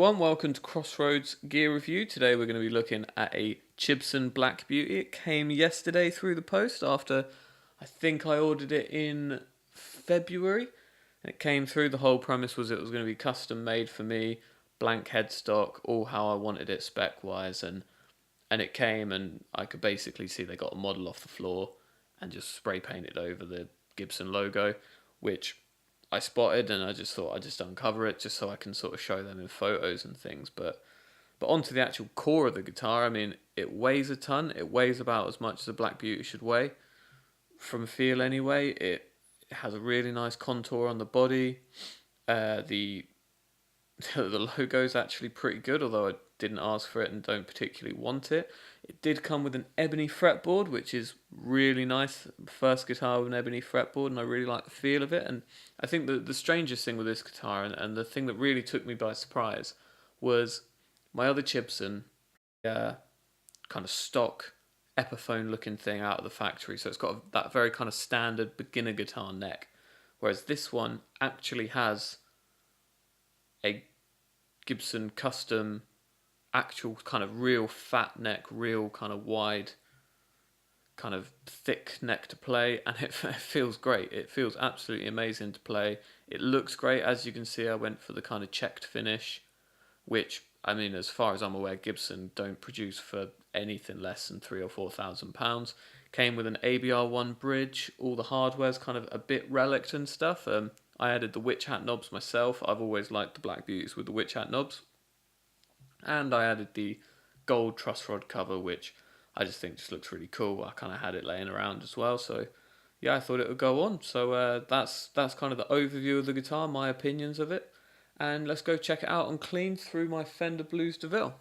everyone, welcome to Crossroads Gear Review. Today we're going to be looking at a Chibson Black Beauty. It came yesterday through the post after I think I ordered it in February. It came through. The whole premise was it was going to be custom made for me, blank headstock, all how I wanted it spec wise, and it came, and I could basically see they got a model off the floor and just spray painted over the Gibson logo, which I spotted, and I just thought I'd just uncover it just so I can sort of show them in photos and things. But onto the actual core of the guitar, I mean, it weighs a ton. It weighs about as much as a Black Beauty should weigh, from feel anyway. It has a really nice contour on the body. The the logo is actually pretty good, although I didn't ask for it and don't particularly want it. It did come with an ebony fretboard, which is really nice. First guitar with an ebony fretboard, and I really like the feel of it. And I think the strangest thing with this guitar, and the thing that really took me by surprise, was my other Chibson, kind of stock Epiphone looking thing out of the factory. So it's got that very kind of standard beginner guitar neck, whereas this one actually has a Gibson custom, actual kind of real fat neck, real kind of wide, kind of thick neck to play, and it feels great. It feels absolutely amazing to play. It looks great. As you can see, I went for the kind of checked finish, which, I mean, as far as I'm aware, Gibson don't produce for anything less than £3,000 or £4,000. Came with an ABR1 bridge. All the hardware's kind of a bit relic and stuff. I added the witch hat knobs myself. I've always liked the Black Beauties with the witch hat knobs. And I added the gold truss rod cover, which I just think just looks really cool. I kind of had it laying around as well, so yeah, I thought it would go on. So that's kind of the overview of the guitar, my opinions of it. And let's go check it out and clean through my Fender Blues Deville.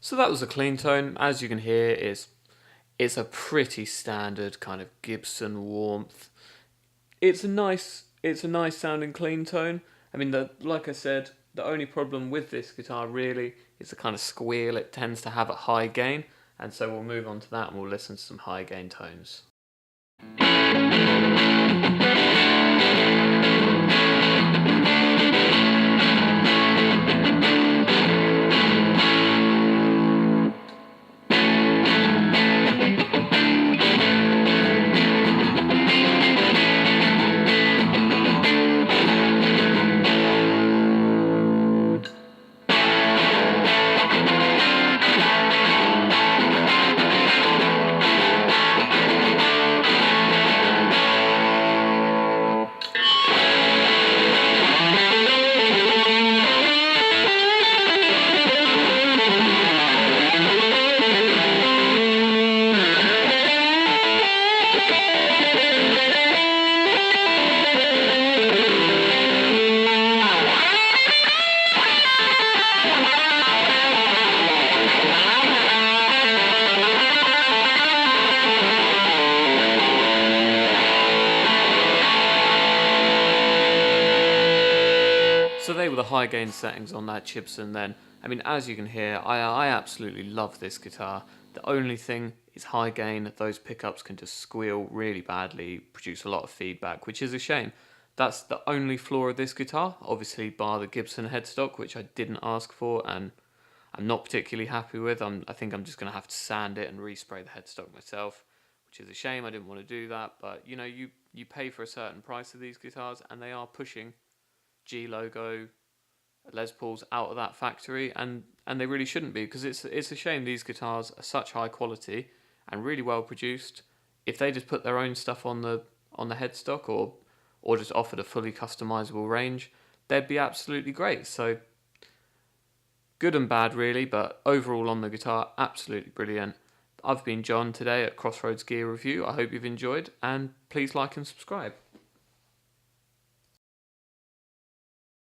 So that was a clean tone. As you can hear, it's a pretty standard kind of Gibson warmth. It's a nice sounding clean tone. I mean, like I said, the only problem with this guitar really is the kind of squeal it tends to have at high gain, and so we'll move on to that and we'll listen to some high gain tones. So they were the high gain settings on that Chibson then. I mean, as you can hear, I absolutely love this guitar. The only thing is high gain. Those pickups can just squeal really badly, produce a lot of feedback, which is a shame. That's the only flaw of this guitar, obviously bar the Gibson headstock, which I didn't ask for and I'm not particularly happy with. I think I'm just going to have to sand it and respray the headstock myself, which is a shame. I didn't want to do that, but you know, you pay for a certain price of these guitars, and they are pushing G logo Les Pauls out of that factory, and they really shouldn't be, because it's a shame. These guitars are such high quality and really well produced. If they just put their own stuff on the headstock, or just offered a fully customizable range, they'd be absolutely great. So good and bad really, but overall on the guitar, absolutely brilliant. I've been John today at Crossroads Gear Review. I hope you've enjoyed, and please like and subscribe.